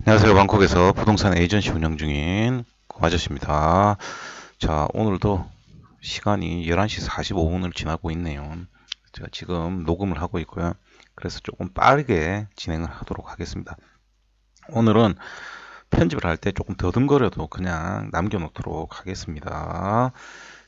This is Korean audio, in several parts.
안녕하세요. 방콕에서 부동산 에이전시 운영 중인 아저씨입니다. 자, 오늘도 시간이 11시 45분을 지나고 있네요. 제가 지금 녹음을 하고 있고요. 그래서 조금 빠르게 진행을 하도록 하겠습니다. 오늘은 편집을 할 때 조금 더듬거려도 그냥 남겨놓도록 하겠습니다.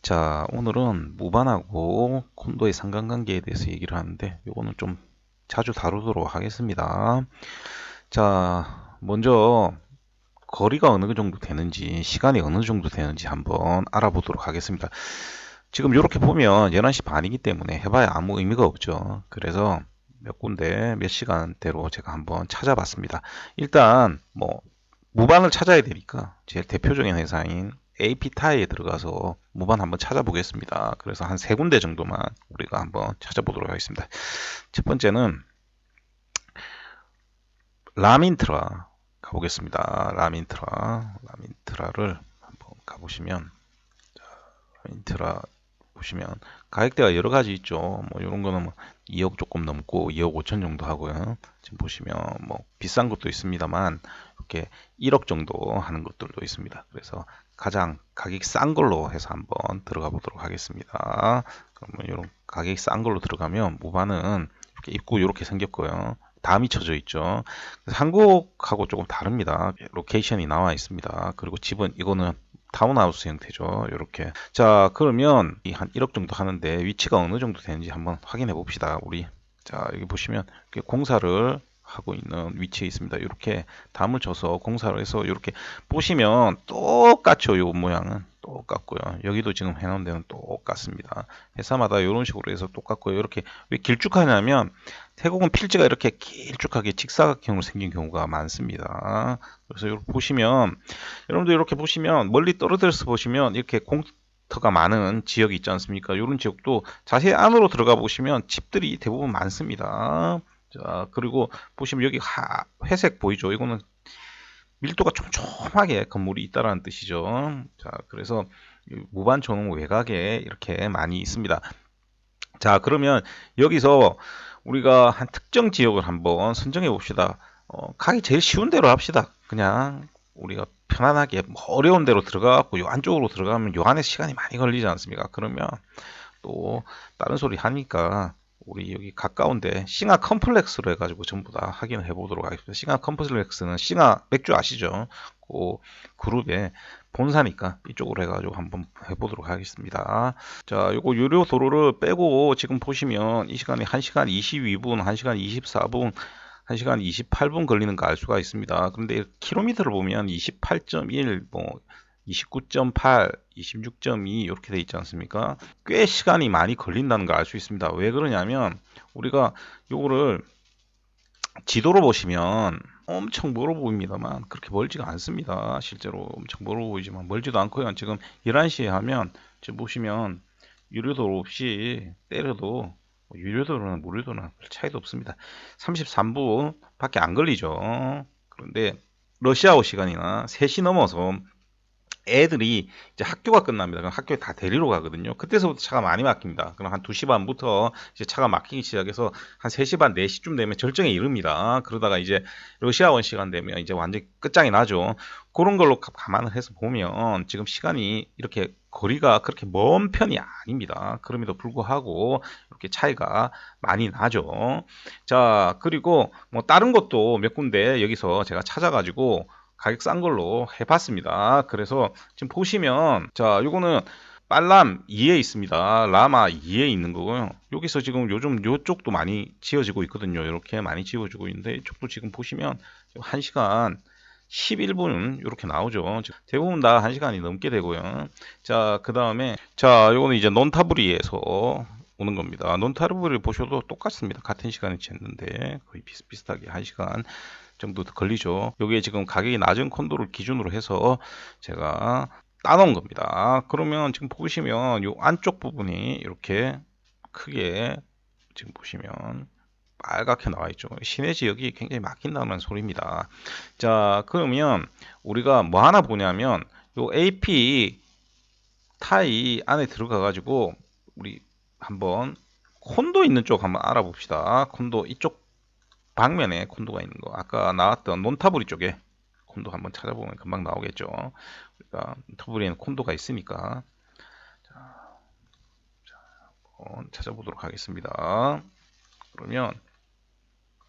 자, 오늘은 무반하고 콘도의 상관관계에 대해서 얘기를 하는데, 이거는 좀 자주 다루도록 하겠습니다. 자, 먼저 거리가 어느 정도 되는지, 시간이 어느 정도 되는지 한번 알아보도록 하겠습니다. 지금 이렇게 보면 11시 반이기 때문에 해봐야 아무 의미가 없죠. 그래서 몇 군데 몇 시간대로 제가 한번 찾아봤습니다. 일단 뭐 무반을 찾아야 되니까 제일 대표적인 회사인 AP타이에 들어가서 무반 한번 찾아보겠습니다. 그래서 한 세 군데 정도만 우리가 한번 찾아보도록 하겠습니다. 첫 번째는 라민트라 가보겠습니다. 라민트라를 한번 가보시면, 라민트라 보시면 가격대가 여러 가지 있죠. 뭐 이런 거는 뭐 2억 조금 넘고 2억 5천 정도 하고요. 지금 보시면 뭐 비싼 것도 있습니다만 이렇게 1억 정도 하는 것들도 있습니다. 그래서 가장 가격이 싼 걸로 해서 한번 들어가 보도록 하겠습니다. 그러면 이런 가격이 싼 걸로 들어가면 모바는 이렇게 입구 이렇게 생겼고요. 담이 쳐져 있죠. 그래서 한국하고 조금 다릅니다. 로케이션이 나와 있습니다. 그리고 집은 이거는 타운하우스 형태죠. 이렇게. 자, 그러면 이 한 1억 정도 하는데 위치가 어느 정도 되는지 한번 확인해 봅시다. 우리. 자, 여기 보시면 이렇게 공사를 하고 있는 위치에 있습니다. 이렇게 담을 쳐서 공사를 해서 이렇게 보시면 똑같죠. 이 모양은 똑같고요. 여기도 지금 해놓은 데는 똑같습니다. 회사마다 이런 식으로 해서 똑같고요. 이렇게 왜 길쭉하냐면 태국은 필지가 이렇게 길쭉하게 직사각형으로 생긴 경우가 많습니다. 그래서 이렇게 보시면, 여러분들 이렇게 보시면 멀리 떨어져서 보시면 이렇게 공터가 많은 지역이 있지 않습니까? 이런 지역도 자세히 안으로 들어가 보시면 집들이 대부분 많습니다. 자, 그리고 보시면 여기 회색 보이죠? 이거는 밀도가 촘촘하게 건물이 있다라는 뜻이죠. 자, 그래서 무반초는 외곽에 이렇게 많이 있습니다. 자, 그러면 여기서 우리가 한 특정 지역을 한번 선정해 봅시다. 가기 제일 쉬운 대로 합시다. 그냥 우리가 편안하게 뭐 어려운 데로 들어가고 요 안쪽으로 들어가면 요 안에 시간이 많이 걸리지 않습니까? 그러면 또 다른 소리 하니까 우리 여기 가까운데 싱하 컴플렉스로 해가지고 전부 다 확인을 해보도록 하겠습니다. 싱하 컴플렉스는 싱하 맥주 아시죠? 그 그룹의 본사니까 이쪽으로 해가지고 한번 해보도록 하겠습니다. 자, 요거 유료 도로를 빼고 지금 보시면 이 시간이 1시간 22분, 1시간 24분, 1시간 28분 걸리는 거 알 수가 있습니다. 그런데 킬로미터를 보면 28.1, 뭐 29.8, 26.2 이렇게 돼 있지 않습니까? 꽤 시간이 많이 걸린다는 걸 알 수 있습니다. 왜 그러냐면 우리가 요거를 지도로 보시면 엄청 멀어 보입니다만 그렇게 멀지가 않습니다. 실제로 엄청 멀어 보이지만 멀지도 않고요. 지금 11시에 하면 지금 보시면 유료도로 없이 때려도 유료도로나 무료도로나 별 차이도 없습니다. 33분 밖에 안 걸리죠. 그런데 러시아워 시간이나 3시 넘어서 애들이 이제 학교가 끝납니다. 그럼 학교에 다 데리러 가거든요. 그때서부터 차가 많이 막힙니다. 그럼 한 2시 반부터 이제 차가 막히기 시작해서 한 3시 반, 4시쯤 되면 절정에 이릅니다. 그러다가 이제 러시아원 시간 되면 이제 완전히 끝장이 나죠. 그런 걸로 감안을 해서 보면 지금 시간이 이렇게 거리가 그렇게 먼 편이 아닙니다. 그럼에도 불구하고 이렇게 차이가 많이 나죠. 자, 그리고 뭐 다른 것도 몇 군데 여기서 제가 찾아가지고 가격 싼 걸로 해봤습니다. 그래서 지금 보시면, 자, 요거는 빨람 2에 있습니다. 라마 2에 있는 거고요. 여기서 지금 요즘 요쪽도 많이 지어지고 있거든요. 이렇게 많이 지어지고 있는데 이쪽도 지금 보시면 1시간 11분 이렇게 나오죠. 대부분 다 1시간이 넘게 되고요. 자, 그 다음에 자, 요거는 이제 논타브리에서 오는 겁니다. 논타브리 보셔도 똑같습니다. 같은 시간에 쟀는데 거의 비슷비슷하게 1시간 정도 걸리죠. 여기에 지금 가격이 낮은 콘도를 기준으로 해서 제가 따놓은 겁니다. 그러면 지금 보시면 이 안쪽 부분이 이렇게 크게 지금 보시면 빨갛게 나와 있죠. 시내 지역이 굉장히 막힌다는 소리입니다. 자, 그러면 우리가 뭐 하나 보냐면 요 AP 타이 안에 들어가 가지고 우리 한번 콘도 있는 쪽 한번 알아봅시다. 콘도 이쪽 방면에 콘도가 있는 거. 아까 나왔던 논타브리 쪽에 콘도 한번 찾아보면 금방 나오겠죠. 그러니까 터부리에는 콘도가 있으니까 한번 찾아보도록 하겠습니다. 그러면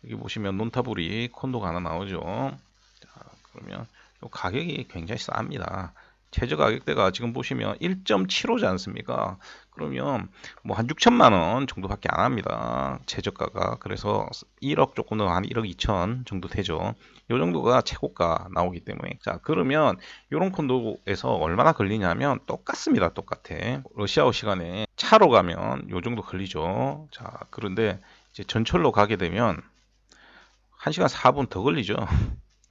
여기 보시면 논타부리 콘도가 하나 나오죠. 자, 그러면 요 가격이 굉장히 쌉니다. 최저 가격대가 지금 보시면 1.75지 않습니까? 그러면 뭐 한 6천만 원 정도밖에 안 합니다. 최저가가. 그래서 1억 조금 더 한 1억 2천 정도 되죠. 이 정도가 최고가 나오기 때문에. 자, 그러면 이런 콘도에서 얼마나 걸리냐면 똑같습니다. 똑같아. 러시아어 시간에 차로 가면 이 정도 걸리죠. 자, 그런데 이제 전철로 가게 되면 1시간 4분 더 걸리죠.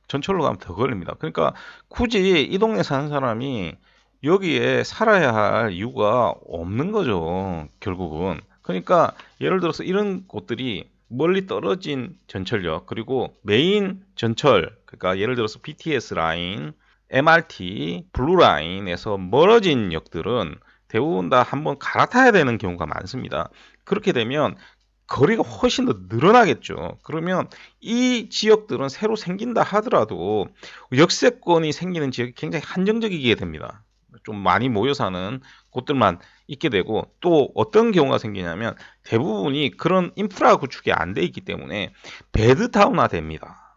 전철로 가면 더 걸립니다. 그러니까 굳이 이 동네 사는 사람이 여기에 살아야 할 이유가 없는 거죠. 결국은. 그러니까 예를 들어서 이런 곳들이 멀리 떨어진 전철역 그리고 메인 전철 그러니까 예를 들어서 BTS 라인, MRT, 블루 라인에서 멀어진 역들은 대부분 다 한번 갈아타야 되는 경우가 많습니다. 그렇게 되면 거리가 훨씬 더 늘어나겠죠. 그러면 이 지역들은 새로 생긴다 하더라도 역세권이 생기는 지역이 굉장히 한정적이게 됩니다. 좀 많이 모여 사는 곳들만 있게 되고 또 어떤 경우가 생기냐면 대부분이 그런 인프라 구축이 안 돼 있기 때문에 베드타운화 됩니다.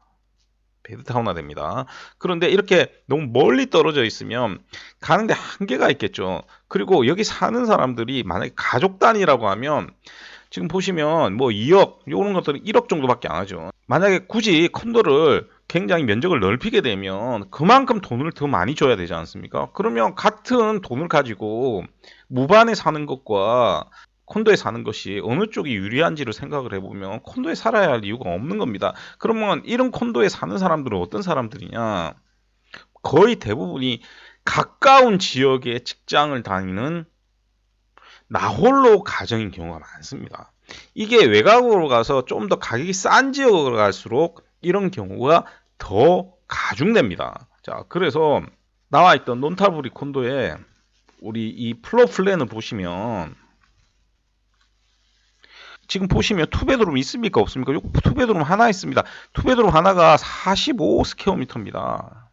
베드타운화 됩니다. 그런데 이렇게 너무 멀리 떨어져 있으면 가는데 한계가 있겠죠. 그리고 여기 사는 사람들이 만약에 가족 단위라고 하면 지금 보시면 뭐 2억 이런 것들은 1억 정도밖에 안 하죠. 만약에 굳이 콘도를 굉장히 면적을 넓히게 되면 그만큼 돈을 더 많이 줘야 되지 않습니까? 그러면 같은 돈을 가지고 무반에 사는 것과 콘도에 사는 것이 어느 쪽이 유리한지를 생각을 해보면 콘도에 살아야 할 이유가 없는 겁니다. 그러면 이런 콘도에 사는 사람들은 어떤 사람들이냐? 거의 대부분이 가까운 지역에 직장을 다니는 나홀로 가정인 경우가 많습니다. 이게 외곽으로 가서 좀 더 가격이 싼 지역으로 갈수록 이런 경우가 더 가중됩니다. 자, 그래서 나와 있던 논타부리 콘도에 우리 이 플로 플랜을 보시면 지금 보시면 투베드룸 있습니까? 없습니까? 투베드룸 하나 있습니다. 투베드룸 하나가 45 스퀘어미터입니다.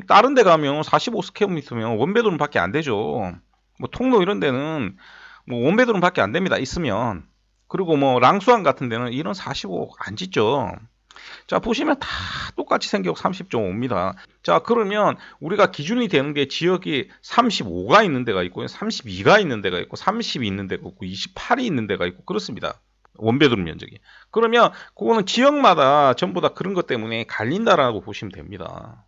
다른 데 가면 45 스퀘어미터면 원베드룸 밖에 안 되죠. 뭐 통로 이런 데는 뭐 원베드룸 밖에 안 됩니다. 있으면. 그리고 뭐 랑수안 같은 데는 이런 45 안 짓죠. 자, 보시면 다 똑같이 생겨 30.5입니다. 자, 그러면 우리가 기준이 되는 게 지역이 35가 있는 데가 있고 32가 있는 데가 있고 30이 있는 데가 있고 28이 있는 데가 있고 그렇습니다. 원베드룸 면적이. 그러면 그거는 지역마다 전부 다 그런 것 때문에 갈린다라고 보시면 됩니다.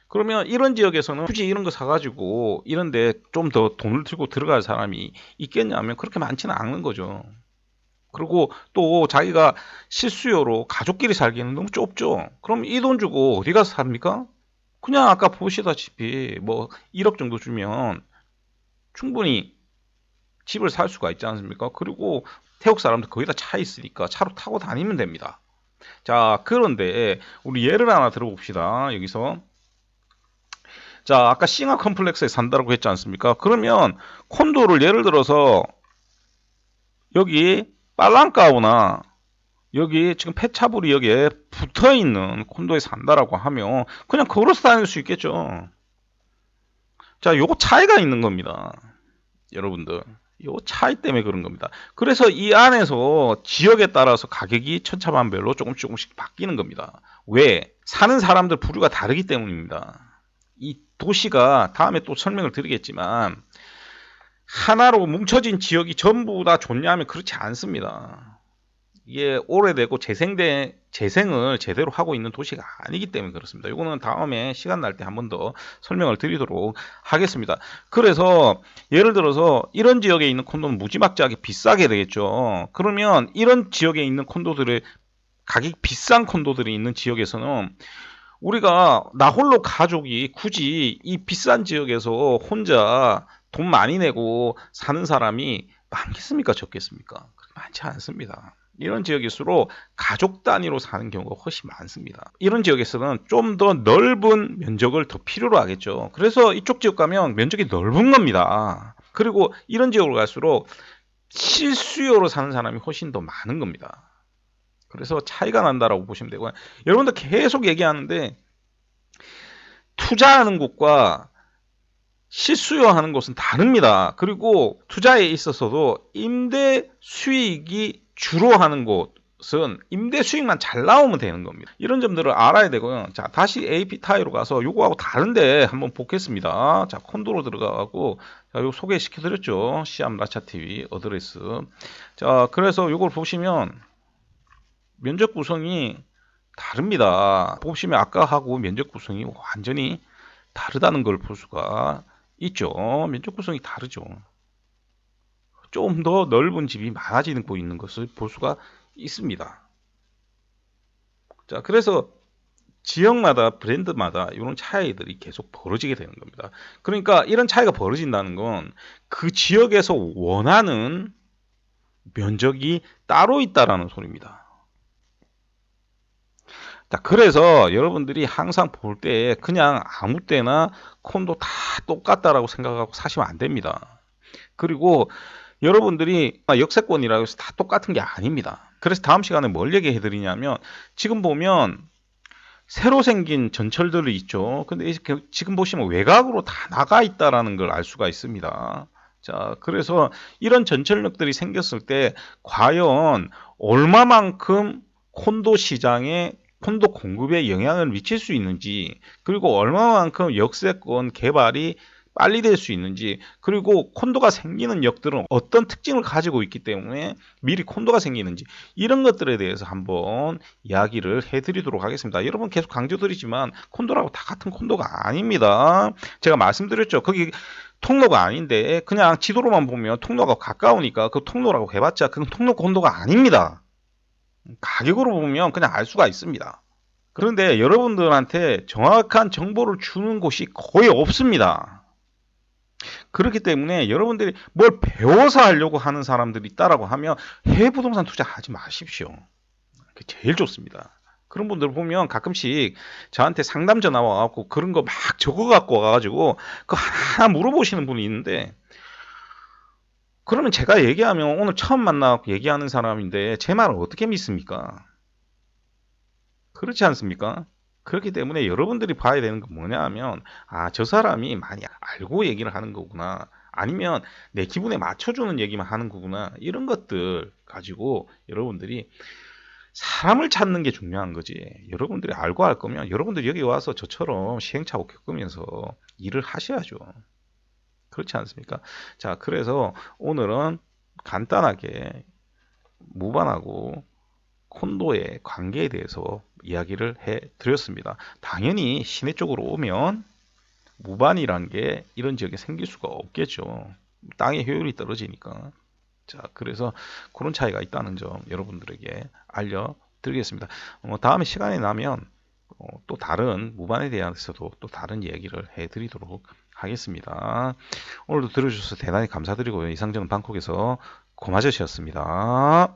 그러면 이런 지역에서는 굳이 이런 거 사가지고 이런데 좀 더 돈을 들고 들어갈 사람이 있겠냐면 그렇게 많지는 않은 거죠. 그리고 또 자기가 실수요로 가족끼리 살기에는 너무 좁죠. 그럼 이 돈 주고 어디 가서 삽니까? 그냥 아까 보시다시피 뭐 1억 정도 주면 충분히 집을 살 수가 있지 않습니까? 그리고 태국 사람들 거의 다 차 있으니까 차로 타고 다니면 됩니다. 자, 그런데 우리 예를 하나 들어봅시다. 여기서 자, 아까 싱하 컴플렉스에 산다고 했지 않습니까? 그러면 콘도를 예를 들어서 여기 빨랑까오나 여기 지금 페차불이 여기에 붙어 있는 콘도에 산다라고 하면 그냥 걸어서 다닐 수 있겠죠. 자, 요거 차이가 있는 겁니다. 여러분들. 요 차이 때문에 그런 겁니다. 그래서 이 안에서 지역에 따라서 가격이 천차만별로 조금씩 바뀌는 겁니다. 왜? 사는 사람들 부류가 다르기 때문입니다. 이 도시가 다음에 또 설명을 드리겠지만 하나로 뭉쳐진 지역이 전부 다 좋냐 하면 그렇지 않습니다. 이게 오래되고 재생을 제대로 하고 있는 도시가 아니기 때문에 그렇습니다. 이거는 다음에 시간 날 때 한 번 더 설명을 드리도록 하겠습니다. 그래서 예를 들어서 이런 지역에 있는 콘도는 무지막지하게 비싸게 되겠죠. 그러면 이런 지역에 있는 콘도들의 가격이 비싼 콘도들이 있는 지역에서는 우리가 나 홀로 가족이 굳이 이 비싼 지역에서 혼자 돈 많이 내고 사는 사람이 많겠습니까? 적겠습니까? 그렇게 많지 않습니다. 이런 지역일수록 가족 단위로 사는 경우가 훨씬 많습니다. 이런 지역에서는 좀 더 넓은 면적을 더 필요로 하겠죠. 그래서 이쪽 지역 가면 면적이 넓은 겁니다. 그리고 이런 지역으로 갈수록 실수요로 사는 사람이 훨씬 더 많은 겁니다. 그래서 차이가 난다라고 보시면 되고요. 여러분들 계속 얘기하는데 투자하는 곳과 실수요하는 곳은 다릅니다. 그리고 투자에 있어서도 임대 수익이 주로 하는 곳은 임대 수익만 잘 나오면 되는 겁니다. 이런 점들을 알아야 되고요. 자, 다시 AP 타이로 가서 요거하고 다른데 한번 보겠습니다. 자, 콘도로 들어가고, 자, 요 소개시켜 드렸죠. 시암 라차 TV 어드레스. 자, 그래서 요걸 보시면 면적 구성이 다릅니다. 보시면 아까하고 면적 구성이 완전히 다르다는 걸 볼 수가 있죠. 면적 구성이 다르죠. 좀 더 넓은 집이 많아지고 있는 것을 볼 수가 있습니다. 자, 그래서 지역마다 브랜드마다 이런 차이들이 계속 벌어지게 되는 겁니다. 그러니까 이런 차이가 벌어진다는 건 그 지역에서 원하는 면적이 따로 있다라는 소리입니다. 자, 그래서 여러분들이 항상 볼 때 그냥 아무 때나 콘도 다 똑같다라고 생각하고 사시면 안 됩니다. 그리고 여러분들이 역세권이라고 해서 다 똑같은 게 아닙니다. 그래서 다음 시간에 뭘 얘기해 드리냐면, 지금 보면 새로 생긴 전철들이 있죠. 근데 지금 보시면 외곽으로 다 나가 있다라는 걸 알 수가 있습니다. 자, 그래서 이런 전철역들이 생겼을 때 과연 얼마만큼 콘도 시장에 콘도 공급에 영향을 미칠 수 있는지, 그리고 얼마만큼 역세권 개발이 빨리 될 수 있는지, 그리고 콘도가 생기는 역들은 어떤 특징을 가지고 있기 때문에 미리 콘도가 생기는지, 이런 것들에 대해서 한번 이야기를 해드리도록 하겠습니다. 여러분 계속 강조드리지만 콘도라고 다 같은 콘도가 아닙니다. 제가 말씀드렸죠. 거기 통로가 아닌데 그냥 지도로만 보면 통로가 가까우니까 그 통로라고 해봤자 그건 통로 콘도가 아닙니다. 가격으로 보면 그냥 알 수가 있습니다. 그런데 여러분들한테 정확한 정보를 주는 곳이 거의 없습니다. 그렇기 때문에 여러분들이 뭘 배워서 하려고 하는 사람들이 있다라고 하면 해외 부동산 투자하지 마십시오. 그게 제일 좋습니다. 그런 분들 보면 가끔씩 저한테 상담 전화 와갖고 그런 거 막 적어갖고 와가지고 그거 하나 물어보시는 분이 있는데, 그러면 제가 얘기하면 오늘 처음 만나고 얘기하는 사람인데 제 말을 어떻게 믿습니까? 그렇지 않습니까? 그렇기 때문에 여러분들이 봐야 되는 건 뭐냐 하면, 아, 저 사람이 많이 알고 얘기를 하는 거구나, 아니면 내 기분에 맞춰주는 얘기만 하는 거구나, 이런 것들 가지고 여러분들이 사람을 찾는 게 중요한 거지. 여러분들이 알고 할 거면 여러분들이 여기 와서 저처럼 시행착오 겪으면서 일을 하셔야죠. 그렇지 않습니까? 자, 그래서 오늘은 간단하게 무반하고 콘도의 관계에 대해서 이야기를 해 드렸습니다. 당연히 시내 쪽으로 오면 무반이라는 게 이런 지역에 생길 수가 없겠죠. 땅의 효율이 떨어지니까. 자, 그래서 그런 차이가 있다는 점 여러분들에게 알려드리겠습니다. 다음에 시간이 나면 또 다른 무반에 대해서도 또 다른 얘기를 해드리도록 하겠습니다. 오늘도 들어주셔서 대단히 감사드리고요. 이상 저는 방콕에서 고마저씨였습니다.